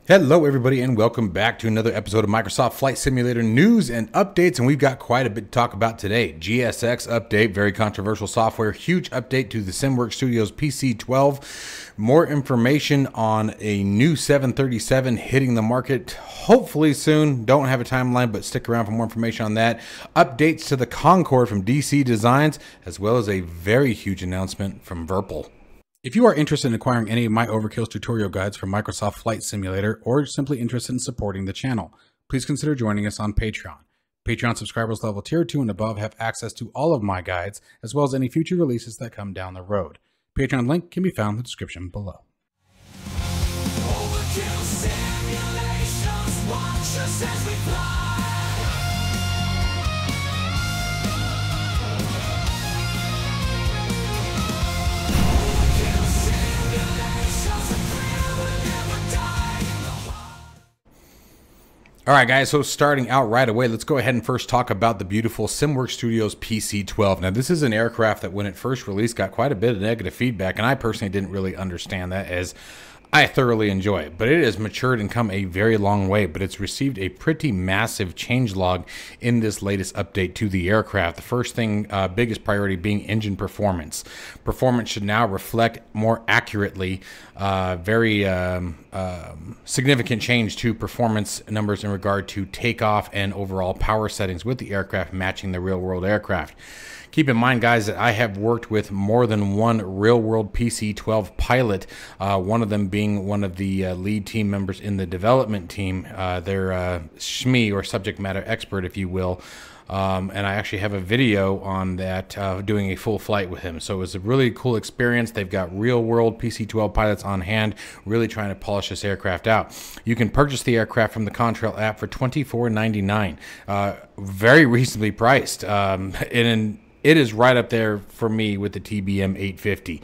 Hello everybody and welcome back to another episode of Microsoft Flight Simulator news and updates, and we've got quite a bit to talk about today. GSX update, very controversial software, huge update to the SimWorks Studios PC-12, more information on a new 737 hitting the market hopefully soon. Don't have a timeline, but stick around for more information on that. Updates to the Concorde from DC Designs, as well as a very huge announcement from VIRPIL. If you are interested in acquiring any of my Overkills tutorial guides for Microsoft Flight Simulator, or simply interested in supporting the channel, please consider joining us on Patreon. Patreon subscribers level tier 2 and above have access to all of my guides, as well as any future releases that come down the road. Patreon link can be found in the description below. Overkill simulations, watch us as we fly. All right, guys, so starting out right away, let's go ahead and first talk about the beautiful SimWorks Studios PC-12. Now, this is an aircraft that when it first released got quite a bit of negative feedback, and I personally didn't really understand that, as I thoroughly enjoy it. But it has matured and come a very long way, but it's received a pretty massive changelog in this latest update to the aircraft. The first thing, biggest priority being engine performance. Performance should now reflect more accurately very significant change to performance numbers in regard to takeoff and overall power settings with the aircraft matching the real-world aircraft. Keep in mind, guys, that I have worked with more than one real-world PC-12 pilot, one of them being one of the lead team members in the development team. They're SME, or subject matter expert, if you will. And I actually have a video on that, doing a full flight with him. So it was a really cool experience. They've got real-world PC-12 pilots on hand, really trying to polish this aircraft out. You can purchase the aircraft from the Contrail app for $24.99, very reasonably priced. It is right up there for me with the TBM 850.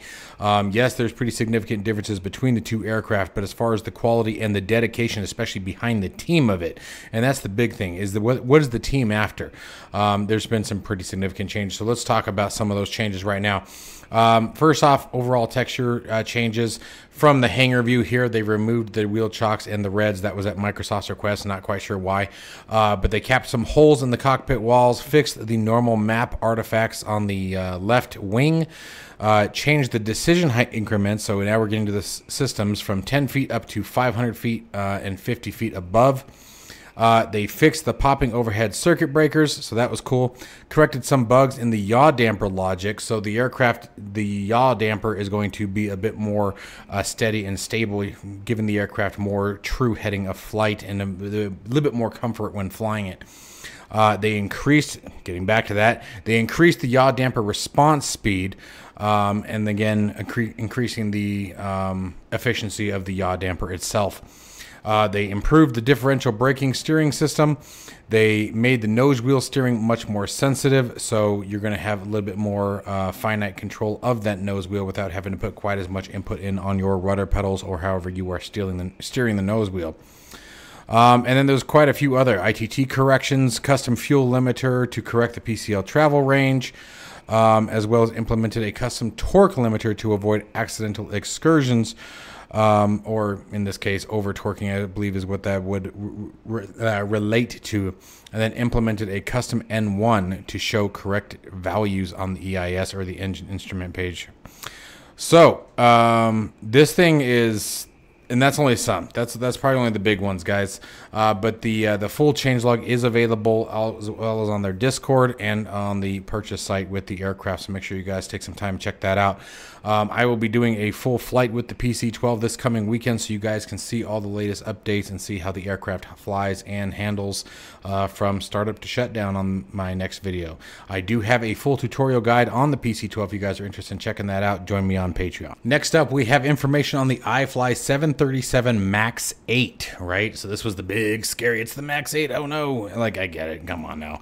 Yes, there's pretty significant differences between the two aircraft, but as far as the quality and the dedication, especially behind the team of it, and that's the big thing, is what is the team after? There's been some pretty significant changes, so let's talk about some of those changes right now. First off, overall texture changes. From the hangar view here, they removed the wheel chocks and the reds. That was at Microsoft's request, not quite sure why. But they capped some holes in the cockpit walls, fixed the normal map artifacts on the left wing, changed the decision height increments. So now we're getting to the systems from 10 feet up to 500 feet and 50 feet above. They fixed the popping overhead circuit breakers, so that was cool. Corrected some bugs in the yaw damper logic, so the aircraft, the yaw damper is going to be a bit more steady and stable, giving the aircraft more true heading of flight and a little bit more comfort when flying it. They increased, getting back to that, they increased the yaw damper response speed, and again, increasing the efficiency of the yaw damper itself. They improved the differential braking steering system. They made the nose wheel steering much more sensitive, so you're going to have a little bit more finite control of that nose wheel without having to put quite as much input in on your rudder pedals or however you are steering the nose wheel. And then there's quite a few other ITT corrections, custom fuel limiter to correct the PCL travel range, as well as implemented a custom torque limiter to avoid accidental excursions. Or in this over torquing, I believe is what that would relate to, and then implemented a custom N1 to show correct values on the EIS, or the engine instrument page. So this thing is, and that's only some. That's probably only the big ones, guys. But the full changelog is available as well as on their Discord and on the purchase site with the aircraft. So make sure you guys take some time to check that out. I will be doing a full flight with the PC-12 this coming weekend, so you guys can see all the latest updates and see how the aircraft flies and handles from startup to shutdown on my next video. I do have a full tutorial guide on the PC-12. If you guys are interested in checking that out, join me on Patreon. Next up, we have information on the iFly 737 MAX 8, right? So this was the big scary, it's the MAX 8, oh no, like, I get it, come on now.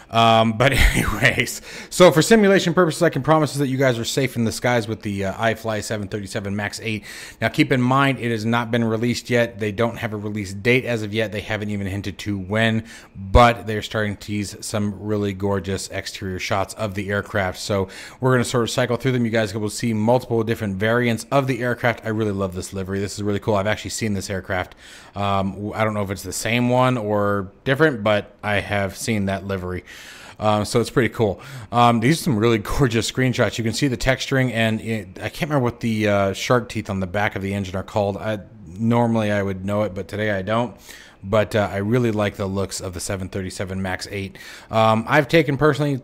But anyways, so for simulation purposes, I can promise that you guys are safe in the skies with the iFly 737 MAX 8. Now, keep in mind, it has not been released yet. They don't have a release date as of yet. They haven't even hinted to when, but they're starting to tease some really gorgeous exterior shots of the aircraft. So we're going to sort of cycle through them. You guys will see multiple different variants of the aircraft. I really love this livery. This is really cool. I've actually seen this aircraft. I don't know if it's the same one or different, but I have seen that livery. So it's pretty cool. These are some really gorgeous screenshots. You can see the texturing, and I can't remember what the shark teeth on the back of the engine are called. Normally I would know it, but today I don't. But I really like the looks of the 737 MAX 8. I've taken personally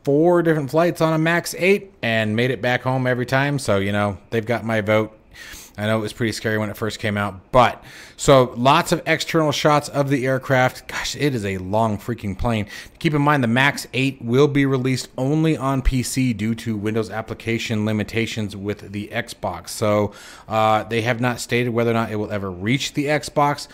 4 different flights on a MAX 8 and made it back home every time. So, you know, they've got my vote. I know it was pretty scary when it first came out, but so lots of external shots of the aircraft. Gosh, it is a long freaking plane. Keep in mind the MAX 8 will be released only on PC due to Windows application limitations with the Xbox. So they have not stated whether or not it will ever reach the Xbox.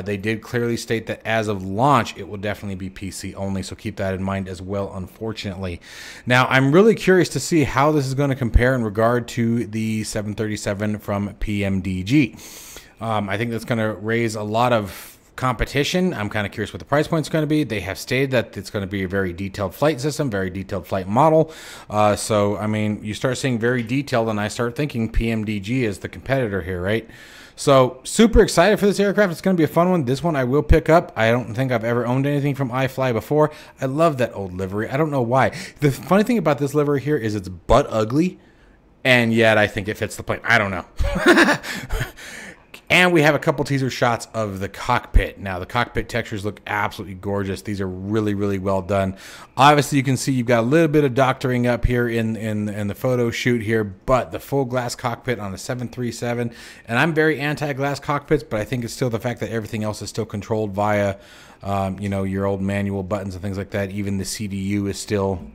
They did clearly state that as of launch, it will definitely be PC only. So keep that in mind as well, unfortunately. Now, I'm really curious to see how this is going to compare in regard to the 737 from PMDG. I think that's going to raise a lot of competition. I'm kind of curious what the price point is going to be. They have stated that it's going to be a very detailed flight system, very detailed flight model. So, I mean, you start seeing very detailed, and I start thinking PMDG is the competitor here, right? So, super excited for this aircraft. It's going to be a fun one. This one I will pick up. I don't think I've ever owned anything from iFly before. I love that old livery. I don't know why. The funny thing about this livery here is it's butt ugly, and yet I think it fits the plane. I don't know. And we have a couple teaser shots of the cockpit. Now, the cockpit textures look absolutely gorgeous. These are really, really well done. Obviously, you can see you've got a little bit of doctoring up here in the photo shoot here, but the full glass cockpit on the 737. And I'm very anti-glass cockpits, but I think it's still the fact that everything else is still controlled via, you know, your old manual buttons and things like that. Even the CDU is still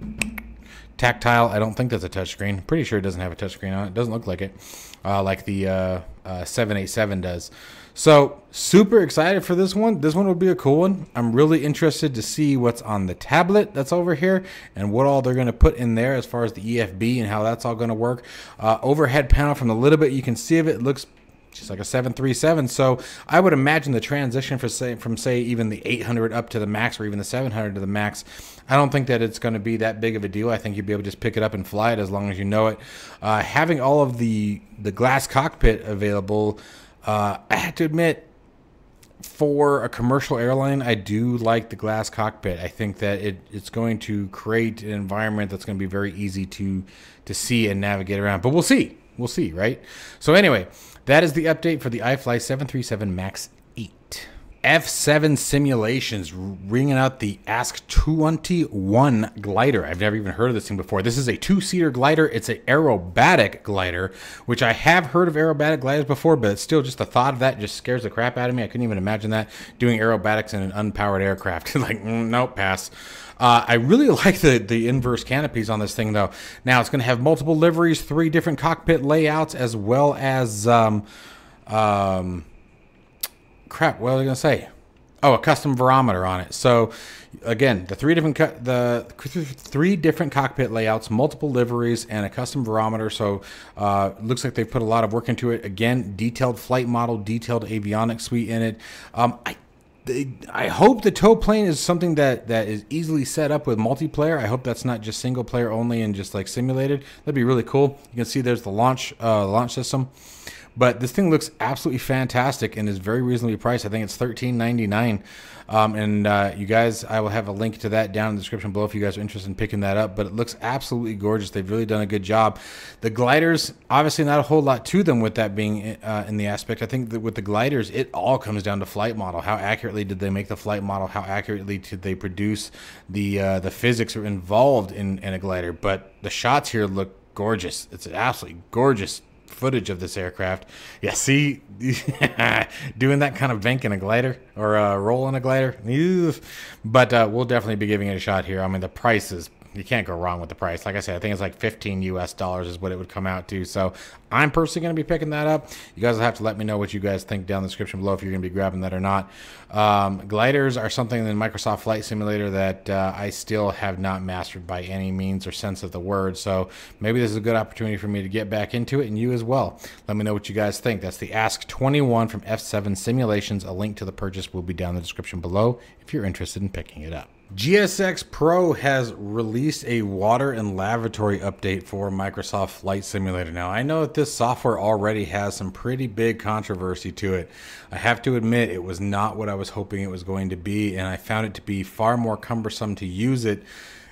tactile. I don't think that's a touchscreen. Pretty sure it doesn't have a touchscreen on it. It doesn't look like it, like the 787 does. So super excited for this one. This one will be a cool one. I'm really interested to see what's on the tablet that's over here and what all they're going to put in there as far as the EFB and how that's all going to work. Overhead panel, from the little bit you can see of it, looks just like a 737. So I would imagine the transition from say even the 800 up to the MAX, or even the 700 to the MAX, I don't think that it's going to be that big of a deal. I think you'll be able to just pick it up and fly it as long as you know it. Having all of the glass cockpit available, I have to admit, for a commercial airline, I do like the glass cockpit. I think that it's going to create an environment that's going to be very easy to see and navigate around. But we'll see. We'll see, right? So anyway, that is the update for the iFly 737 MAX 8. F7 Simulations ringing out the Ask 21 glider. I've never even heard of this thing before. This is a 2-seater glider. It's an aerobatic glider, which I have heard of aerobatic gliders before, but it's still just the thought of that just scares the crap out of me. I couldn't even imagine that, doing aerobatics in an unpowered aircraft. Like, nope, pass. I really like the inverse canopies on this thing, though. Now, it's going to have multiple liveries, 3 different cockpit layouts, as well as crap, what was I going to say? Oh, a custom barometer on it. So again, the three different cockpit layouts, multiple liveries, and a custom barometer. So looks like they've put a lot of work into it. Again, detailed flight model, detailed avionics suite in it. I hope the tow plane is something that is easily set up with multiplayer. I hope that's not just single player only and just like simulated. That'd be really cool. You can see there's the launch system. But this thing looks absolutely fantastic and is very reasonably priced. I think it's $13.99. You guys, I will have a link to that down in the description below if you guys are interested in picking that up. But it looks absolutely gorgeous. They've really done a good job. The gliders, obviously not a whole lot to them with that being in the aspect. I think that with the gliders, it all comes down to flight model. How accurately did they make the flight model? How accurately did they produce the physics are involved in a glider? But the shots here look gorgeous. It's an absolutely gorgeous footage of this aircraft. Yeah, see, doing that kind of bank in a glider or roll in a glider. But we'll definitely be giving it a shot here. I mean, the price is you can't go wrong with the price. Like I said, I think it's like 15 US dollars is what it would come out to. So I'm personally going to be picking that up. You guys will have to let me know what you guys think down in the description below if you're going to be grabbing that or not. Gliders are something in Microsoft Flight Simulator that I still have not mastered by any means or sense of the word. So maybe this is a good opportunity for me to get back into it, and you as well. Let me know what you guys think. That's the Ask 21 from F7 Simulations. A link to the purchase will be down in the description below if you're interested in picking it up. GSX Pro has released a water and lavatory update for Microsoft Flight Simulator. Now, I know that this software already has some pretty big controversy to it. I have to admit, it was not what I was hoping it was going to be, and I found it to be far more cumbersome to use it,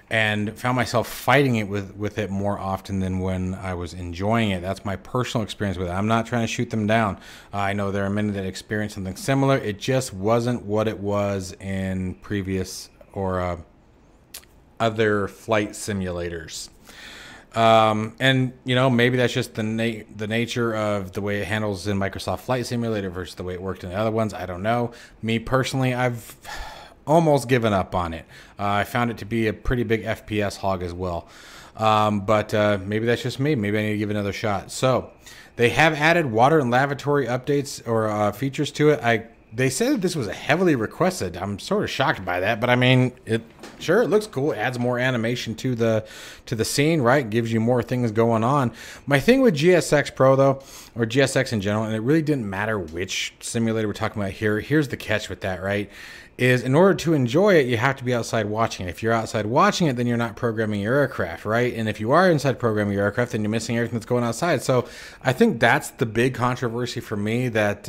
and found myself fighting it with it more often than when I was enjoying it. That's my personal experience with it. I'm not trying to shoot them down. I know there are many that experienced something similar. It just wasn't what it was in previous or other flight simulators. And you know, maybe that's just the nature of the way it handles in Microsoft Flight Simulator versus the way it worked in the other ones. I don't know. Me personally, I've almost given up on it. I found it to be a pretty big FPS hog as well. But maybe that's just me. Maybe I need to give it another shot. So they have added water and lavatory updates or features to it. They said that this was a heavily requested. I'm sort of shocked by that, but I mean, it looks cool. It adds more animation to the scene, right? Gives you more things going on. My thing with GSX Pro though, or GSX in general, and it really didn't matter which simulator we're talking about here. Here's the catch with that, right? Is in order to enjoy it, you have to be outside watching it. If you're outside watching it, then you're not programming your aircraft, right? And if you are inside programming your aircraft, then you're missing everything that's going outside. So I think that's the big controversy for me, that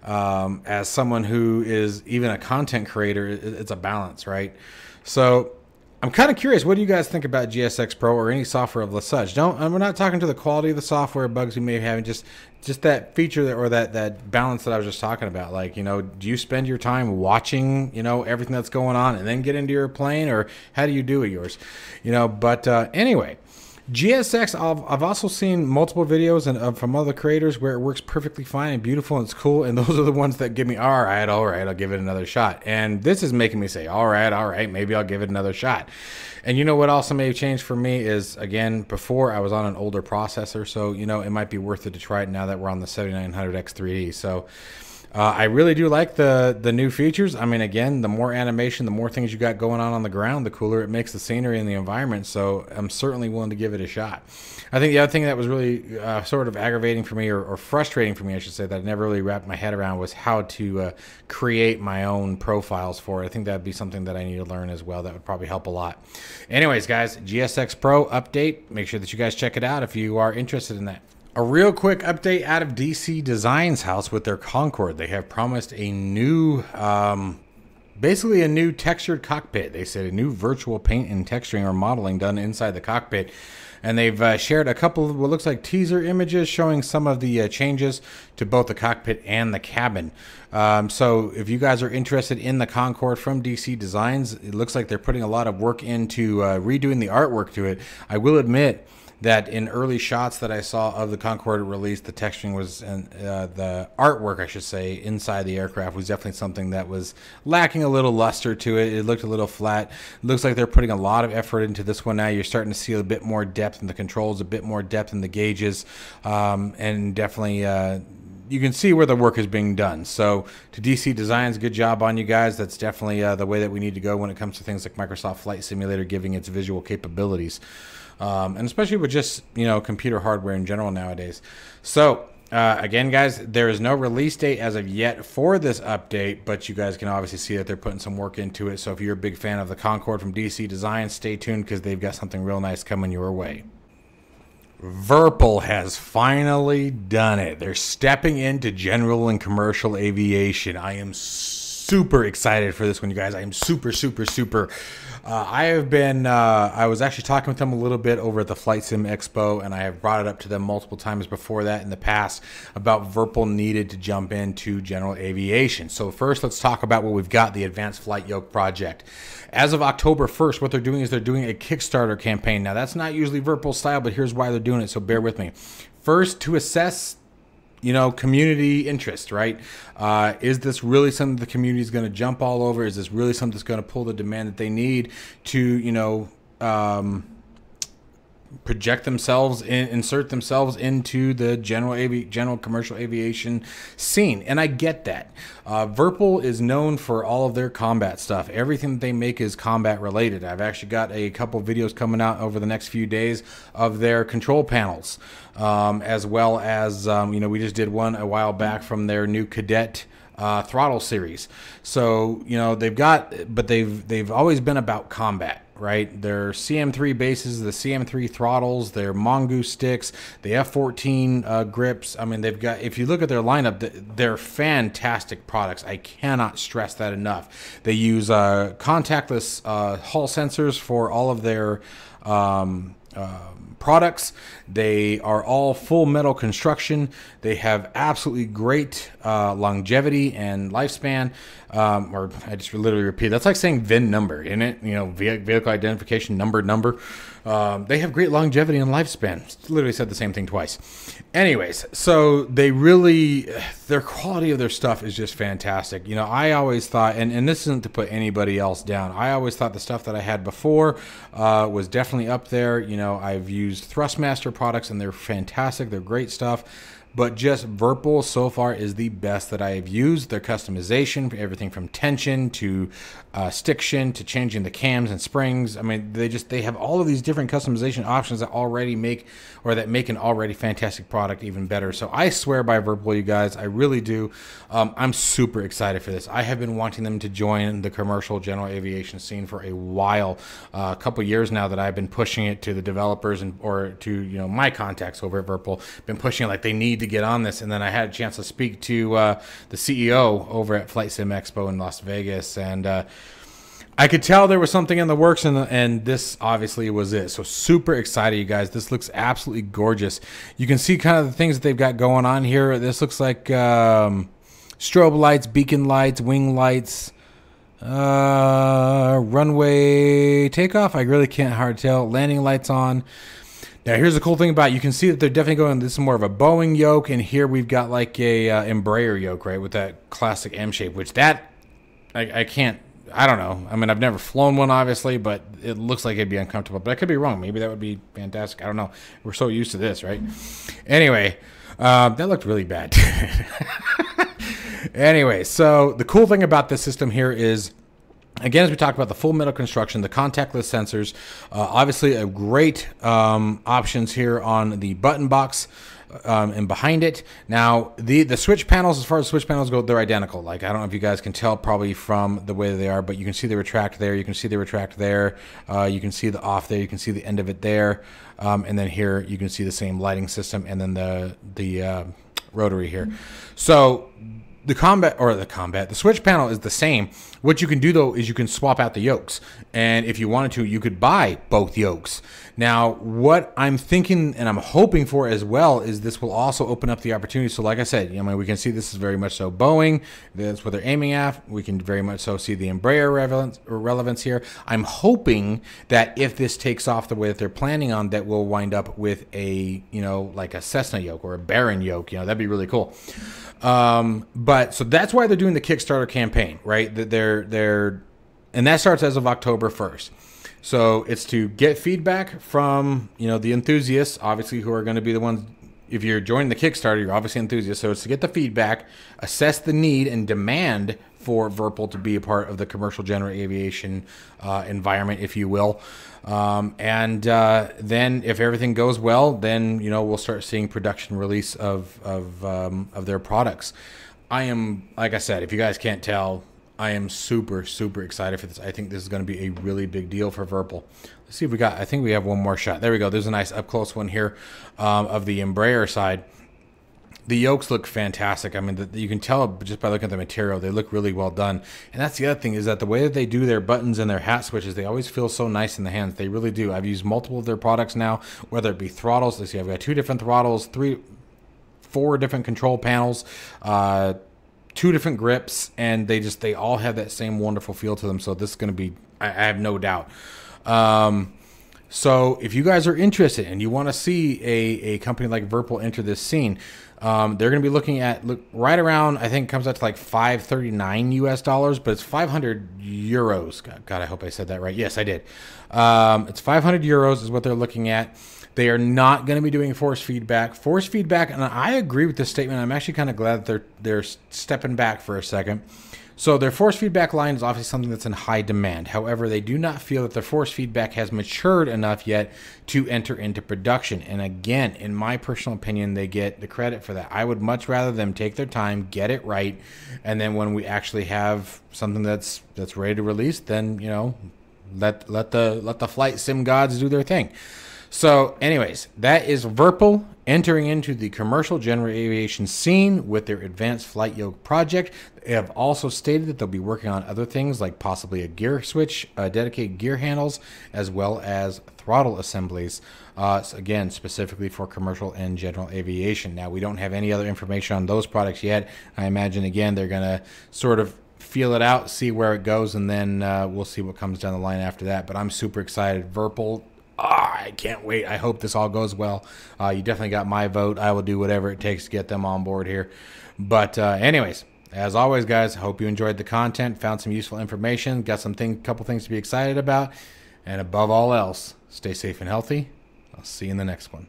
as someone who is even a content creator, it's a balance, right? So I'm kind of curious, what do you guys think about GSX Pro or any software of the such? We're not talking to the quality of the software, bugs you may have having, just that feature or that balance that I was just talking about. Like, you know, do you spend your time watching, you know, everything that's going on and then get into your plane, or how do you do it yours? You know, but anyway, GSX, I've also seen multiple videos from other creators where it works perfectly fine and beautiful and it's cool, and those are the ones that give me, all right, I'll give it another shot. And this is making me say, all right, maybe I'll give it another shot. And you know what also may have changed for me is, again, before I was on an older processor, so, you know, it might be worth it to try it now that we're on the 7900X3D. So I really do like the new features. I mean, again, the more animation, the more things you got going on the ground, the cooler it makes the scenery and the environment. So I'm certainly willing to give it a shot. I think the other thing that was really sort of aggravating for me, or frustrating for me, I should say, that I never really wrapped my head around, was how to create my own profiles for it. I think that'd be something that I need to learn as well. That would probably help a lot. Anyways, guys, GSX Pro update. Make sure that you guys check it out if you are interested in that. A real quick update out of DC Design's house with their Concorde. They have promised a new, basically a new textured cockpit. They said a new virtual paint and texturing or modeling done inside the cockpit. And they've shared a couple of what looks like teaser images showing some of the changes to both the cockpit and the cabin. So if you guys are interested in the Concorde from DC Designs, it looks like they're putting a lot of work into redoing the artwork to it. I will admit that in early shots that I saw of the Concorde release, the texturing was, and the artwork, I should say, inside the aircraft was definitely something that was lacking a little luster to it. It looked a little flat. It looks like they're putting a lot of effort into this one now. You're starting to see a bit more depth in the controls, a bit more depth in the gauges, and definitely you can see where the work is being done. So to DC Designs, good job on you guys. That's definitely the way that we need to go when it comes to things like Microsoft Flight Simulator giving its visual capabilities. And especially with just, you know, computer hardware in general nowadays. So again, guys, there is no release date as of yet for this update, but you guys can obviously see that they're putting some work into it. So if you're a big fan of the Concorde from DC Design, stay tuned, because they've got something real nice coming your way. VIRPIL has finally done it. They're stepping into general and commercial aviation. I am super excited for this one, you guys. I am super. I was actually talking with them a little bit over at the Flight Sim Expo, and I have brought it up to them multiple times before that in the past about VIRPIL needed to jump into general aviation. So first, let's talk about what we've got, the Advanced Flight Yoke project. As of October 1st, what they're doing is they're doing a Kickstarter campaign. Now, that's not usually VIRPIL style, but here's why they're doing it, so bear with me. First, to assess, you know, community interest, right? Is this really something the community is going to jump all over? Is this really something that's going to pull the demand that they need to, you know, project themselves in, insert themselves into the general commercial aviation scene, and I get that. VIRPIL is known for all of their combat stuff. Everything that they make is combat related. I've actually got a couple videos coming out over the next few days of their control panels, as well as you know, we just did one a while back from their new Cadet throttle series. So you know, they've always been about combat, right? Their CM3 bases, the CM3 throttles, their Mongoose sticks, the F14 grips. I mean, they've got, if you look at their lineup, they're fantastic products. I cannot stress that enough. They use contactless Hall sensors for all of their products. They are all full metal construction. They have absolutely great longevity and lifespan. Or I just literally repeat, that's like saying VIN number, isn't it? You know, vehicle identification number. They have great longevity and lifespan. Literally said the same thing twice. Anyways, so they really, their quality of their stuff is just fantastic. You know, I always thought, and this isn't to put anybody else down, I always thought the stuff that I had before was definitely up there. You know, I've used Thrustmaster products and they're fantastic. They're great stuff. But just VIRPIL so far is the best that I have used. Their customization, everything from tension to stiction to changing the cams and springs. I mean, they have all of these different customization options that already make, or that make an already fantastic product even better. So I swear by VIRPIL, you guys. I really do. I'm super excited for this. I have been wanting them to join the commercial general aviation scene for a while, a couple years now that I've been pushing it to the developers and or to, you know, my contacts over at VIRPIL. Been pushing it like they need to get on this. And then I had a chance to speak to the CEO over at Flight Sim Expo in Las Vegas, and I could tell there was something in the works, and this obviously was it. So super excited, you guys. This looks absolutely gorgeous. You can see kind of the things that they've got going on here. This looks like strobe lights, beacon lights, wing lights, runway takeoff. I really can't hard tell. Landing lights on. Now, here's the cool thing about it. You can see that they're definitely going, this is more of a Boeing yoke, and here we've got like a Embraer yoke, right, with that classic M shape, which that, I can't, I don't know. I mean, I've never flown one, obviously, but it looks like it'd be uncomfortable. But I could be wrong. Maybe that would be fantastic. I don't know. We're so used to this, right? Anyway, that looked really bad. Anyway, so the cool thing about this system here is, again, as we talked about, the full metal construction, the contactless sensors, obviously a great options here on the button box and behind it. Now, the switch panels, as far as switch panels go, they're identical. Like, I don't know if you guys can tell probably from the way that they are, but you can see they retract there. You can see they retract there. You can see the off there. You can see the end of it there. And then here you can see the same lighting system, and then the rotary here. So the switch panel is the same. What you can do, though, is you can swap out the yokes. And if you wanted to, you could buy both yokes. Now, what I'm thinking and I'm hoping for as well is this will also open up the opportunity. So like I said, I mean, we can see this is very much so Boeing. That's what they're aiming at. We can very much so see the Embraer relevance here. I'm hoping that if this takes off the way that they're planning on, that we'll wind up with a, you know, like a Cessna yoke or a Baron yoke. You know, that'd be really cool. But so that's why they're doing the Kickstarter campaign, right? And that starts as of October 1st. So it's to get feedback from, you know, the enthusiasts, obviously, who are going to be the ones. If you're joining the Kickstarter, you're obviously enthusiasts. So it's to get the feedback, assess the need and demand for VIRPIL to be a part of the commercial general aviation environment, if you will. And then if everything goes well, then, you know, we'll start seeing production release of their products. I am, like I said, if you guys can't tell, I am super, super excited for this. I think this is going to be a really big deal for VIRPIL. Let's see if we got, I think we have one more shot. There we go. There's a nice up close one here of the Embraer side. The yokes look fantastic. I mean, you can tell just by looking at the material, they look really well done. And that's the other thing, is that the way that they do their buttons and their hat switches, they always feel so nice in the hands. They really do. I've used multiple of their products now, whether it be throttles. Let's see, I've got 2 different throttles, 4 different control panels, 2 different grips, and they all have that same wonderful feel to them. So this is going to be, I have no doubt. So if you guys are interested and you want to see a company like VIRPIL enter this scene, they're going to be looking at right around, I think it comes out to like $539 US, but it's 500 euros. God, I hope I said that right. Yes, I did. It's 500 euros is what they're looking at. They are not going to be doing force feedback. Force feedback, and I agree with this statement. I'm actually kind of glad that they're stepping back for a second. So their force feedback line is obviously something that's in high demand. However, they do not feel that their force feedback has matured enough yet to enter into production. And again, in my personal opinion, they get the credit for that. I would much rather them take their time, get it right, and then when we actually have something that's ready to release, then let the flight sim gods do their thing. So anyways, that is VIRPIL entering into the commercial general aviation scene with their advanced flight yoke project. They have also stated that they'll be working on other things like possibly a gear switch, dedicated gear handles, as well as throttle assemblies, again, specifically for commercial and general aviation. Now, we don't have any other information on those products yet. I imagine, again, they're going to sort of feel it out, see where it goes, and then we'll see what comes down the line after that. But I'm super excited. VIRPIL, I can't wait. I hope this all goes well. You definitely got my vote. I will do whatever it takes to get them on board here. But anyways, as always, guys, hope you enjoyed the content, found some useful information, got couple things to be excited about, and above all else, stay safe and healthy. I'll see you in the next one.